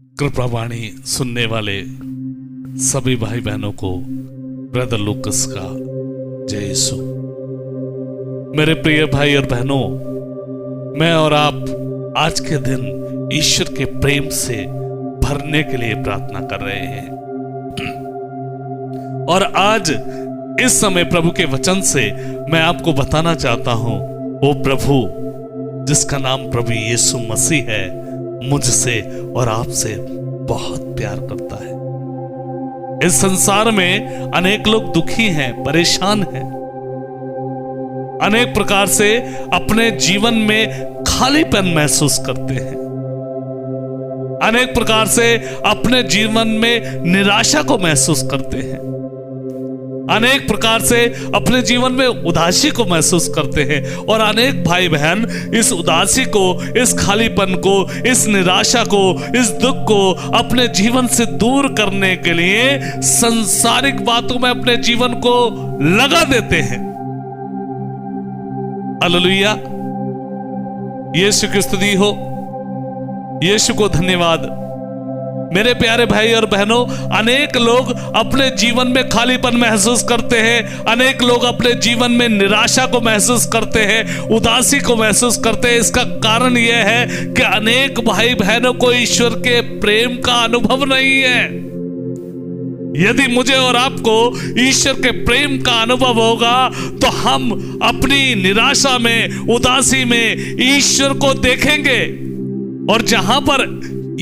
कृपावाणी सुनने वाले सभी भाई बहनों को ब्रदर लूकस का जय यीशु। मेरे प्रिय भाई और बहनों, मैं और आप आज के दिन ईश्वर के प्रेम से भरने के लिए प्रार्थना कर रहे हैं। और आज इस समय प्रभु के वचन से मैं आपको बताना चाहता हूं, वो प्रभु जिसका नाम प्रभु यीशु मसीह है, मुझसे और आपसे बहुत प्यार करता है। इस संसार में अनेक लोग दुखी हैं, परेशान हैं, अनेक प्रकार से अपने जीवन में खालीपन महसूस करते हैं, अनेक प्रकार से अपने जीवन में निराशा को महसूस करते हैं, अनेक प्रकार से अपने जीवन में उदासी को महसूस करते हैं। और अनेक भाई बहन इस उदासी को, इस खालीपन को, इस निराशा को, इस दुख को अपने जीवन से दूर करने के लिए सांसारिक बातों में अपने जीवन को लगा देते हैं। हालेलुया, यीशु की स्तुति हो, यीशु को धन्यवाद। मेरे प्यारे भाई और बहनों, अनेक लोग अपने जीवन में खालीपन महसूस करते हैं, अनेक लोग अपने जीवन में निराशा को महसूस करते हैं, उदासी को महसूस करते हैं। इसका कारण यह है कि अनेक भाई बहनों को ईश्वर के प्रेम का अनुभव नहीं है। यदि मुझे और आपको ईश्वर के प्रेम का अनुभव होगा तो हम अपनी निराशा में, उदासी में ईश्वर को देखेंगे। और जहां पर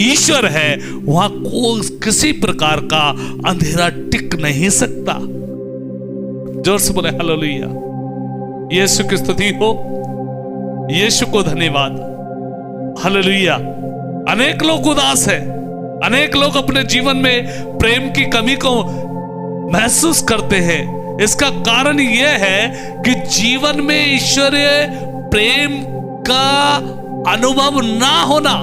ईश्वर है वहां किसी प्रकार का अंधेरा टिक नहीं सकता। जोर से बोले हालेलुया, यीशु की स्तुति हो, यीशु को धन्यवाद। हालेलुया। अनेक लोग उदास हैं, अनेक लोग अपने जीवन में प्रेम की कमी को महसूस करते हैं। इसका कारण यह है कि जीवन में ईश्वरीय प्रेम का अनुभव ना होना।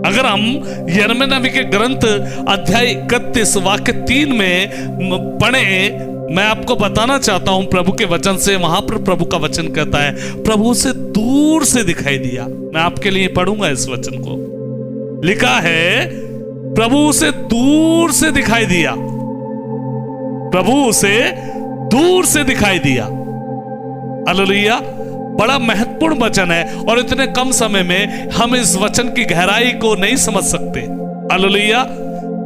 अगर हम यिर्मयाह नबी के ग्रंथ अध्याय 31 वाक्य 3 में पढ़े, मैं आपको बताना चाहता हूं प्रभु के वचन से। वहां पर प्रभु का वचन कहता है, प्रभु से दूर से दिखाई दिया। मैं आपके लिए पढ़ूंगा इस वचन को। लिखा है, प्रभु से दूर से दिखाई दिया, प्रभु से दूर से दिखाई दिया। हालेलुया, बड़ा महत्वपूर्ण वचन है और इतने कम समय में हम इस वचन की गहराई को नहीं समझ सकते। हालेलुया,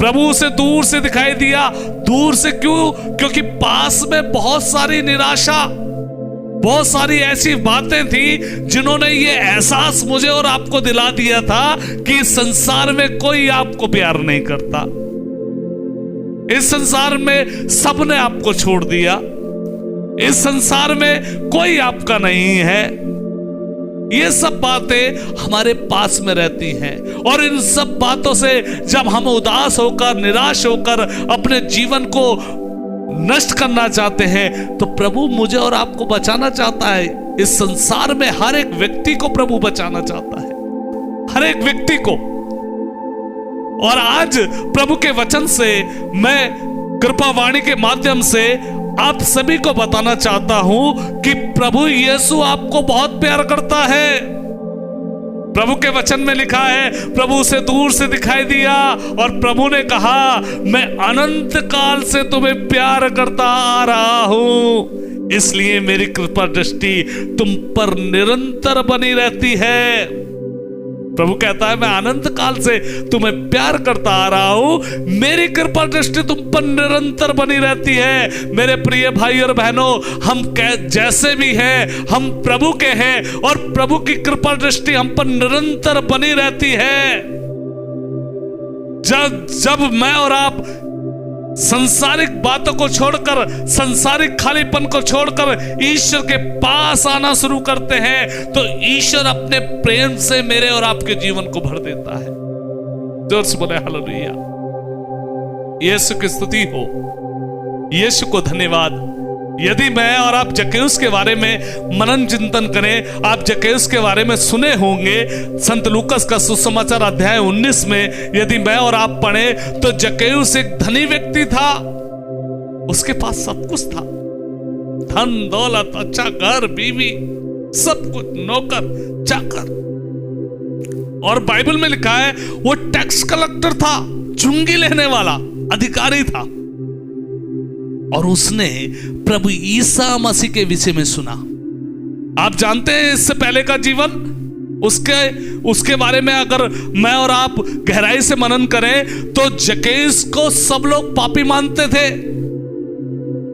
प्रभु से दूर से दिखाई दिया। दूर से क्यों? क्योंकि पास में बहुत सारी निराशा, बहुत सारी ऐसी बातें थी जिन्होंने ये एहसास मुझे और आपको दिला दिया था कि संसार में कोई आपको प्यार नहीं करता, इस संसार में सबने आपको छोड़ दिया, इस संसार में कोई आपका नहीं है। ये सब बातें हमारे पास में रहती हैं। और इन सब बातों से जब हम उदास होकर, निराश होकर अपने जीवन को नष्ट करना चाहते हैं तो प्रभु मुझे और आपको बचाना चाहता है। इस संसार में हर एक व्यक्ति को प्रभु बचाना चाहता है, हर एक व्यक्ति को। और आज प्रभु के वचन से मैं कृपावाणी के माध्यम से आप सभी को बताना चाहता हूं कि प्रभु यीशु आपको बहुत प्यार करता है। प्रभु के वचन में लिखा है, प्रभु से दूर से दिखाई दिया और प्रभु ने कहा, मैं अनंत काल से तुम्हें प्यार करता आ रहा हूं, इसलिए मेरी कृपा दृष्टि तुम पर निरंतर बनी रहती है। प्रभु कहता है, मैं अनंत काल से तुम्हें प्यार करता आ रहा हूं, मेरी कृपा दृष्टि तुम पर निरंतर बनी रहती है। मेरे प्रिय भाई और बहनों, हम जैसे भी हैं, हम प्रभु के हैं और प्रभु की कृपा दृष्टि हम पर निरंतर बनी रहती है। जब मैं और आप संसारिक बातों को छोड़कर, संसारिक खालीपन को छोड़कर ईश्वर के पास आना शुरू करते हैं तो ईश्वर अपने प्रेम से मेरे और आपके जीवन को भर देता है। जोर से बोले हालेलुया, यीशु की स्तुति हो, यीशु को धन्यवाद। यदि मैं और आप जक्कैयुस के बारे में मनन चिंतन करें, आप जक्कैयुस के बारे में सुने होंगे। संत लूकस का सुसमाचार अध्याय 19 में यदि मैं और आप पढ़े तो जक्कैयुस एक धनी व्यक्ति था, उसके पास सब कुछ था, धन दौलत, अच्छा घर, बीवी, सब कुछ, नौकर चाकर। और बाइबल में लिखा है वो टैक्स कलेक्टर था, चुंगी लेने वाला अधिकारी था, और उसने प्रभु ईसा मसीह के विषय में सुना। आप जानते हैं इससे पहले का जीवन, उसके बारे में अगर मैं और आप गहराई से मनन करें तो जक्कैयुस को सब लोग पापी मानते थे।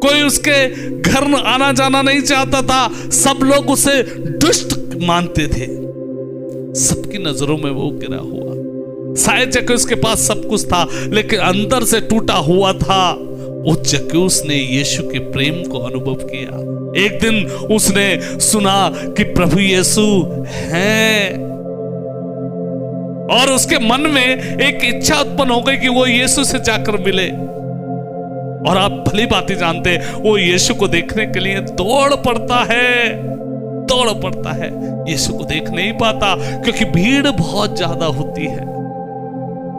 कोई उसके घर आना जाना नहीं चाहता था, सब लोग उसे दुष्ट मानते थे, सबकी नजरों में वो गिरा हुआ। शायद जक्कैयुस के पास सब कुछ था लेकिन अंदर से टूटा हुआ था। उस जक्कैयुस ने यीशु के प्रेम को अनुभव किया। एक दिन उसने सुना कि प्रभु यीशु हैं, और उसके मन में एक इच्छा उत्पन्न हो गई कि वो यीशु से जाकर मिले। और आप भली बात जानते हैं, वो यीशु को देखने के लिए दौड़ पड़ता है। यीशु को देख नहीं पाता क्योंकि भीड़ बहुत ज्यादा होती है।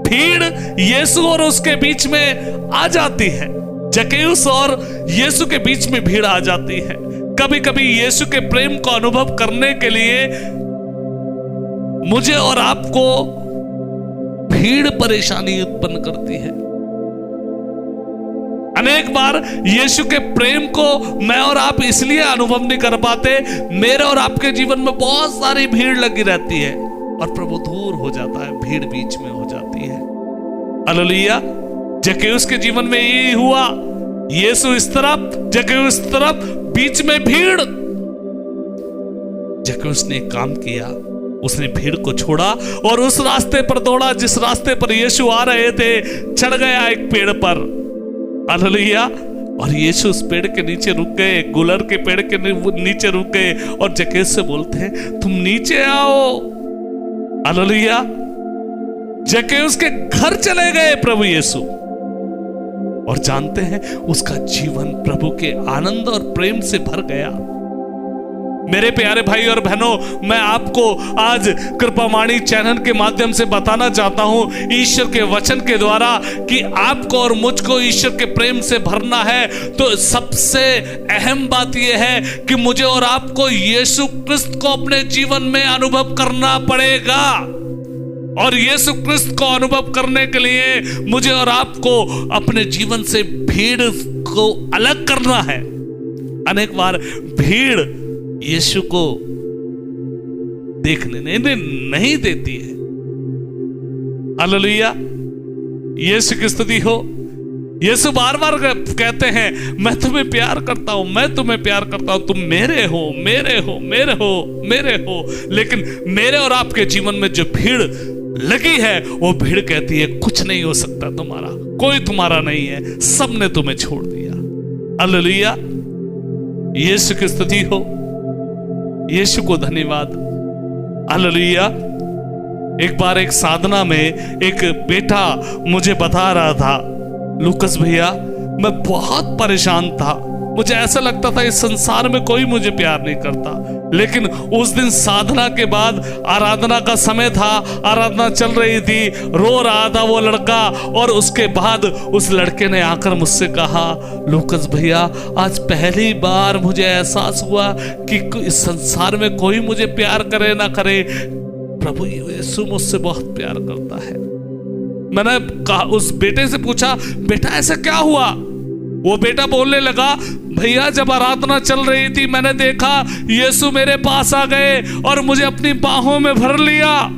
भीड़ यीशु और उसके बीच में आ जाती है, जक्कैयुस और यीशु के बीच में भीड़ आ जाती है। कभी कभी यीशु के प्रेम को अनुभव करने के लिए मुझे और आपको भीड़ परेशानी उत्पन्न करती है। अनेक बार यीशु के प्रेम को मैं और आप इसलिए अनुभव नहीं कर पाते, मेरे और आपके जीवन में बहुत सारी भीड़ लगी रहती है और प्रभु दूर हो जाता है, भीड़ बीच में हो जाती है। हालेलुया। जक्कैयुस के जीवन में यही हुआ, यीशु इस तरफ, जक्कैयुस इस तरफ, बीच में भीड़। जक्कैयुस ने एक काम किया, उसने भीड़ को छोड़ा और उस रास्ते पर दौड़ा जिस रास्ते पर यीशु आ रहे थे। चढ़ गया एक पेड़ पर, हालेलुया। और यीशु उस पेड़ के नीचे रुक गए, गुलर के पेड़ के नीचे रुक गए और जक्कैयुस से बोलते हैं तुम नीचे आओ। हालेलुया। जक्कैयुस के घर चले गए प्रभु यीशु, और जानते हैं उसका जीवन प्रभु के आनंद और प्रेम से भर गया। मेरे प्यारे भाई और बहनों, मैं आपको आज कृपावाणी चैनल के माध्यम से बताना चाहता हूं ईश्वर के वचन के द्वारा कि आपको और मुझको ईश्वर के प्रेम से भरना है तो सबसे अहम बात यह है कि मुझे और आपको यीशु क्रिस्त को अपने जीवन में अनुभव करना पड़ेगा। और यीशु क्रिस्त को अनुभव करने के लिए मुझे और आपको अपने जीवन से भीड़ को अलग करना है। अनेक बार भीड़ यीशु को देखने नहीं देती है। हालेलुया। यीशु की स्तुति हो। यीशु बार बार कहते हैं मैं तुम्हें प्यार करता हूं, मैं तुम्हें प्यार करता हूं, तुम मेरे हो, मेरे हो, मेरे हो, मेरे हो। लेकिन मेरे और आपके जीवन में जो भीड़ लगी है वो भीड़ कहती है कुछ नहीं हो सकता तुम्हारा, कोई तुम्हारा नहीं है, सबने तुम्हें छोड़ दिया। हालेलुया। यीशु की स्तुति हो। यीशु को धन्यवाद। हालेलुया। एक बार एक साधना में एक बेटा मुझे बता रहा था, लूकस भैया मैं बहुत परेशान था, मुझे ऐसा लगता था इस संसार में कोई मुझे प्यार नहीं करता। लेकिन उस दिन साधना के बाद आराधना का समय था, आराधना चल रही थी, रो रहा था वो लड़का, और उसके बाद उस लड़के ने आकर मुझसे कहा लूकस भैया आज पहली बार मुझे एहसास हुआ कि इस संसार में कोई मुझे प्यार करे ना करे, प्रभु यीशु मुझसे बहुत प्यार करता है। मैंने कहा, उस बेटे से पूछा बेटा ऐसा क्या हुआ? वो बेटा बोलने लगा भैया जब आराधना चल रही थी मैंने देखा यीशु मेरे पास आ गए और मुझे अपनी बाहों में भर लिया।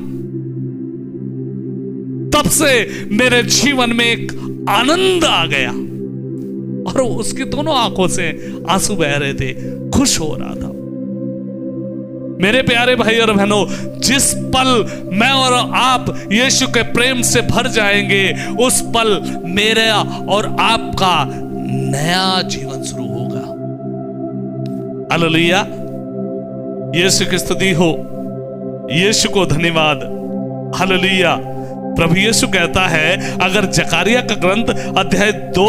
तब से मेरे जीवन में एक आनंद आ गया और उसकी दोनों आंखों से आंसू बह रहे थे, खुश हो रहा था। मेरे प्यारे भाई और बहनों, जिस पल मैं और आप यीशु के प्रेम से भर जाएंगे उस पल मेरा और आपका नया जीवन शुरू होगा। हालेलुया। यीशु की स्तुति हो। यीशु को धन्यवाद। हालेलुया। प्रभु यीशु कहता है, अगर जकारिया का ग्रंथ अध्याय 2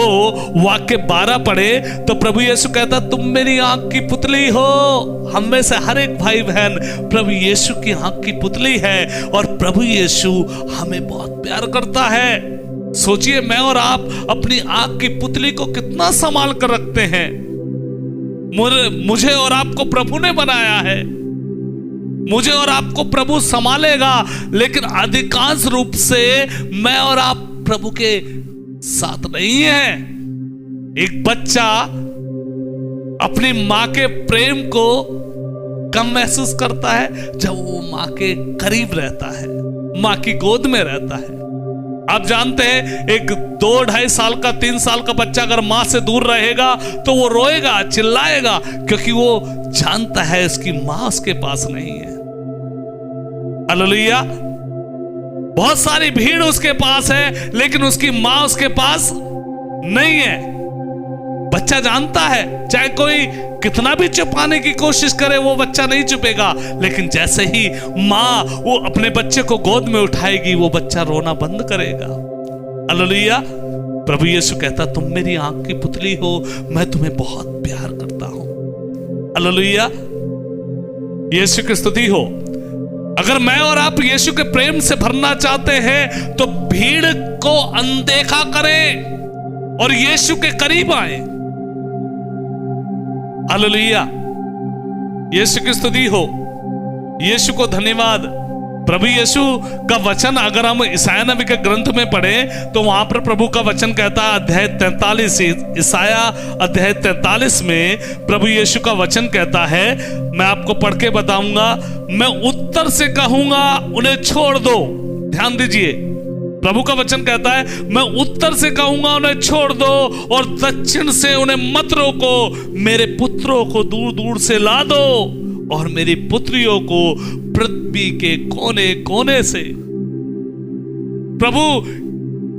वाक्य 12 पढ़े तो प्रभु यीशु कहता तुम मेरी आंख की पुतली हो। हम में से हर एक भाई बहन प्रभु यीशु की आंख की पुतली है और प्रभु यीशु हमें बहुत प्यार करता है। सोचिए मैं और आप अपनी आंख की पुतली को कितना संभाल कर रखते हैं। मुझे और आपको प्रभु ने बनाया है, मुझे और आपको प्रभु संभालेगा, लेकिन अधिकांश रूप से मैं और आप प्रभु के साथ नहीं है। एक बच्चा अपनी मां के प्रेम को कम महसूस करता है जब वो मां के करीब रहता है, मां की गोद में रहता है। आप जानते हैं, एक 2-2.5 साल का 3 साल का बच्चा अगर मां से दूर रहेगा तो वो रोएगा, चिल्लाएगा, क्योंकि वो जानता है उसकी मां उसके पास नहीं है। हालेलुया। बहुत सारी भीड़ उसके पास है, लेकिन उसकी मां उसके पास नहीं है। बच्चा जानता है, चाहे कोई कितना भी छुपाने की कोशिश करे, वो बच्चा नहीं छुपेगा, लेकिन जैसे ही मां वो अपने बच्चे को गोद में उठाएगी, वो बच्चा रोना बंद करेगा। हालेलुया। प्रभु यीशु कहता, तुम मेरी आंख की पुतली हो, मैं तुम्हें बहुत प्यार करता हूं। हालेलुया। यीशु की स्तुति हो। अगर मैं और आप यीशु के प्रेम से भरना चाहते हैं तो भीड़ को अनदेखा करें और यीशु के करीब आए। हालेलुया। यीशु की स्तुति हो। यीशु को धन्यवाद। प्रभु यीशु का वचन अगर हम ईसाया नबी के ग्रंथ में पढ़ें तो वहां पर प्रभु का वचन कहता है, अध्याय 43, ईसाया अध्याय 43 में प्रभु यीशु का वचन कहता है, मैं आपको पढ़ के बताऊंगा, मैं उत्तर से कहूंगा उन्हें छोड़ दो। ध्यान दीजिए, प्रभु का वचन कहता है, मैं उत्तर से कहूंगा उन्हें छोड़ दो और दक्षिण से उन्हें मत रोको। मेरे पुत्रों को दूर दूर से ला दो और मेरी पुत्रियों को पृथ्वी के कोने कोने से। प्रभु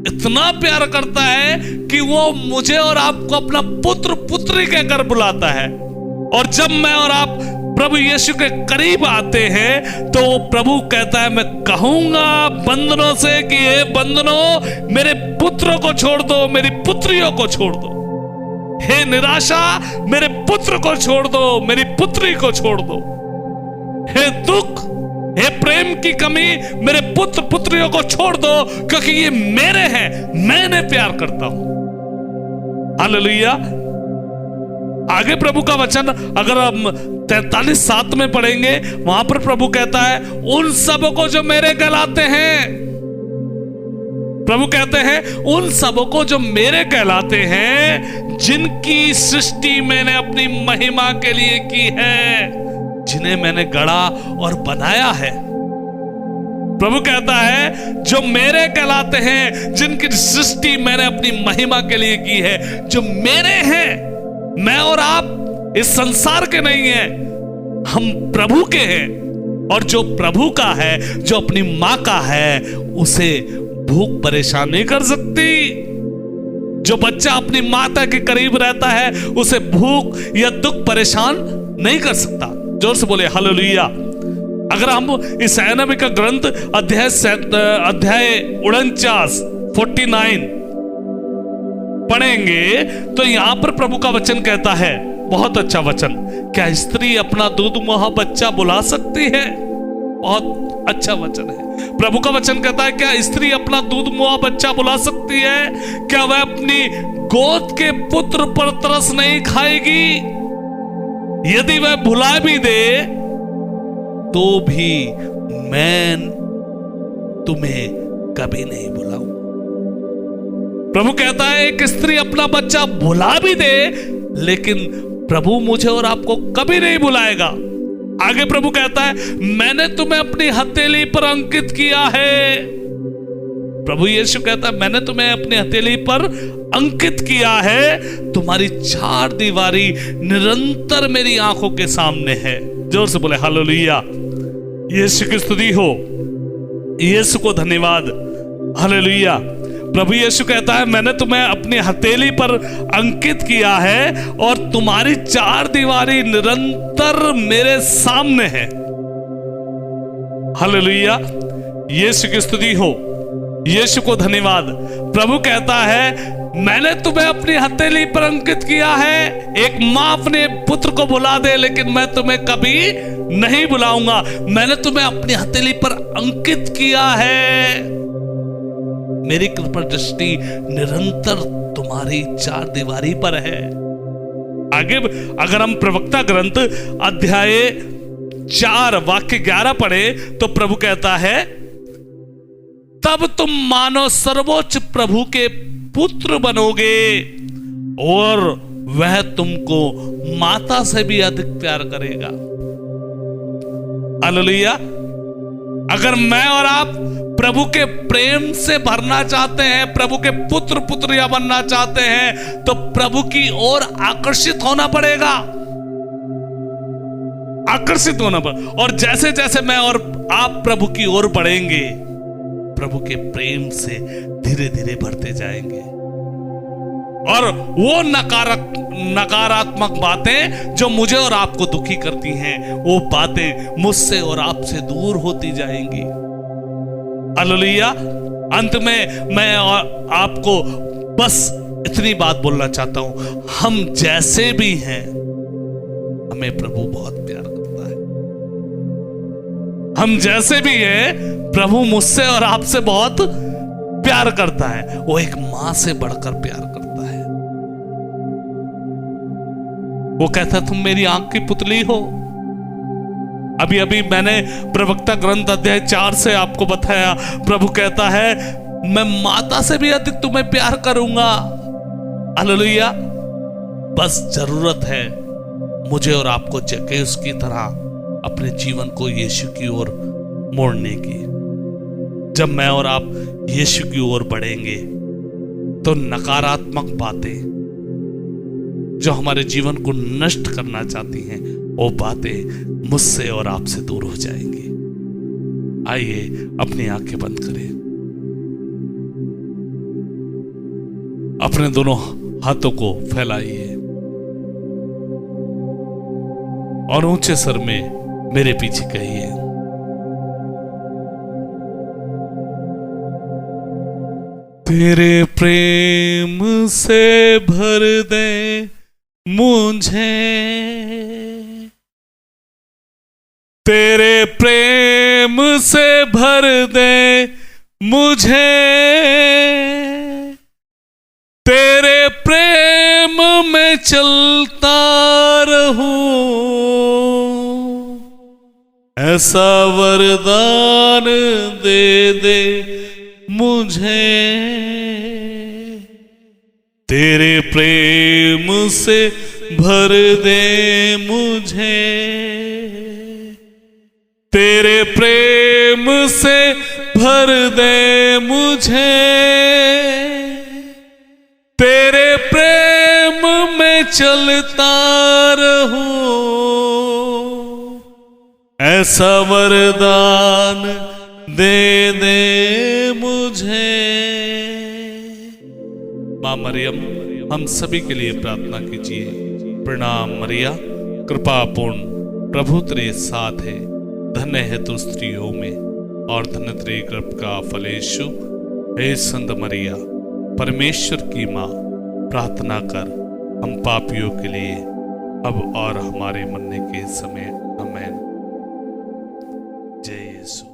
इतना प्यार करता है कि वो मुझे और आपको अपना पुत्र पुत्री कहकर बुलाता है। और जब मैं और आप प्रभु यीशु के करीब आते हैं तो प्रभु कहता है, मैं कहूंगा बंधनों से कि हे बंधनों, मेरे पुत्रों को छोड़ दो, मेरी पुत्रियों को छोड़ दो। हे निराशा, मेरे पुत्र को छोड़ दो, मेरी पुत्री को छोड़ दो। हे दुख, हे प्रेम की कमी, मेरे पुत्र पुत्रियों को छोड़ दो, क्योंकि ये मेरे हैं, मैं इन्हें प्यार करता हूं। हालेलुया। आगे प्रभु का वचन अगर हम 43:7 में पढ़ेंगे, वहां पर प्रभु कहता है, उन सबों को जो मेरे कहलाते हैं, प्रभु कहते हैं, उन सबों को जो मेरे कहलाते हैं, जिनकी सृष्टि मैंने अपनी महिमा के लिए की है, जिन्हें मैंने गढ़ा और बनाया है। प्रभु कहता है, जो मेरे कहलाते हैं, जिनकी सृष्टि मैंने अपनी महिमा के लिए की है, जो मेरे हैं। मैं और आप इस संसार के नहीं हैं, हम प्रभु के हैं। और जो प्रभु का है, जो अपनी मां का है, उसे भूख परेशान नहीं कर सकती। जो बच्चा अपनी माता के करीब रहता है, उसे भूख या दुख परेशान नहीं कर सकता। जोर से बोले हालेलुया। अगर हम ईसाया नबी का ग्रंथ अध्याय 49 पढ़ेंगे तो यहां पर प्रभु का वचन कहता है, बहुत अच्छा वचन, क्या स्त्री अपना दूध मुहा बच्चा बुला सकती है? बहुत अच्छा वचन है। प्रभु का वचन कहता है, क्या स्त्री अपना दूध मुहा बच्चा बुला सकती है? क्या वह अपनी गोद के पुत्र पर तरस नहीं खाएगी? यदि वह भुला भी दे तो भी मैं तुम्हें कभी नहीं भुलाऊंगा। प्रभु कहता है, एक स्त्री अपना बच्चा भुला भी दे, लेकिन प्रभु मुझे और आपको कभी नहीं भुलाएगा। आगे प्रभु कहता है, मैंने तुम्हें अपनी हथेली पर अंकित किया है। प्रभु यीशु कहता है, मैंने तुम्हें अपनी हथेली पर अंकित किया है। तुम्हारी 4 दीवारी निरंतर मेरी आंखों के सामने है। जोर से बोले हालेलुया। यीशु की स्तुति हो। यीशु को धन्यवाद। हालेलुया। प्रभु यीशु कहता है, मैंने तुम्हें अपनी हथेली पर अंकित किया है और तुम्हारी 4 दीवारी निरंतर मेरे सामने है। हालेलुया। यीशु की स्तुति हो। यीशु को धन्यवाद। प्रभु कहता है, मैंने तुम्हें अपनी हथेली पर अंकित किया है। एक मां अपने पुत्र को बुला दे, लेकिन मैं तुम्हें कभी नहीं बुलाऊंगा। मैंने तुम्हें अपनी हथेली पर अंकित किया है। मेरी कृपा दृष्टि निरंतर तुम्हारी 4 दीवारी पर है। आगे अगर हम प्रवक्ता ग्रंथ अध्याय 4 वाक्य 11 पढ़े तो प्रभु कहता है, तब तुम मानो सर्वोच्च प्रभु के पुत्र बनोगे और वह तुमको माता से भी अधिक प्यार करेगा। हालेलुया। अगर मैं और आप प्रभु के प्रेम से भरना चाहते हैं, प्रभु के पुत्र पुत्रियां बनना चाहते हैं, तो प्रभु की ओर आकर्षित होना पड़ेगा, आकर्षित होना पड़ेगा। और जैसे जैसे मैं और आप प्रभु की ओर बढ़ेंगे, प्रभु के प्रेम से धीरे धीरे बढ़ते जाएंगे और वो नकारात्मक बातें जो मुझे और आपको दुखी करती हैं, वो बातें मुझसे और आपसे दूर होती जाएंगी। हालेलुया। अंत में मैं और आपको बस इतनी बात बोलना चाहता हूं, हम जैसे भी हैं हमें प्रभु बहुत प्यार करता है। हम जैसे भी हैं प्रभु मुझसे और आपसे बहुत प्यार करता है। वो एक मां से बढ़कर प्यार करता है। वो कहता तुम मेरी आंख की पुतली हो। अभी अभी मैंने प्रवक्ता ग्रंथ अध्याय 4 से आपको बताया, प्रभु कहता है मैं माता से भी अधिक तुम्हें प्यार करूंगा। हालेलुया। बस जरूरत है मुझे और आपको जक्कैयुस की तरह अपने जीवन को यीशु की ओर मोड़ने की। जब मैं और आप यीशु की ओर बढ़ेंगे तो नकारात्मक बातें जो हमारे जीवन को नष्ट करना चाहती हैं, वो बातें मुझसे और आपसे दूर हो जाएंगी। आइए अपनी आंखें बंद करें, अपने दोनों हाथों को फैलाइए और ऊंचे स्वर में मेरे पीछे कहिए, तेरे प्रेम से भर दे मुझे, तेरे प्रेम से भर दे मुझे, तेरे प्रेम में चलता रहूं, ऐसा वरदान दे दे मुझे, तेरे प्रेम से भर दे मुझे, तेरे प्रेम से भर दे मुझे, तेरे प्रेम में चलता रहूं, ऐसा वरदान दे दे मुझे। मां मरियम हम सभी के लिए प्रार्थना कीजिए। प्रणाम मरिया, कृपा पूर्ण, प्रभु तेरे साथ है, धन्य है तू स्त्रियों में और धन्य तेरे गर्भ का फल यीशु। हे संत मरिया, परमेश्वर की मां, प्रार्थना कर हम पापियों के लिए अब और हमारे मरने के समय। आमीन। जय यीशु।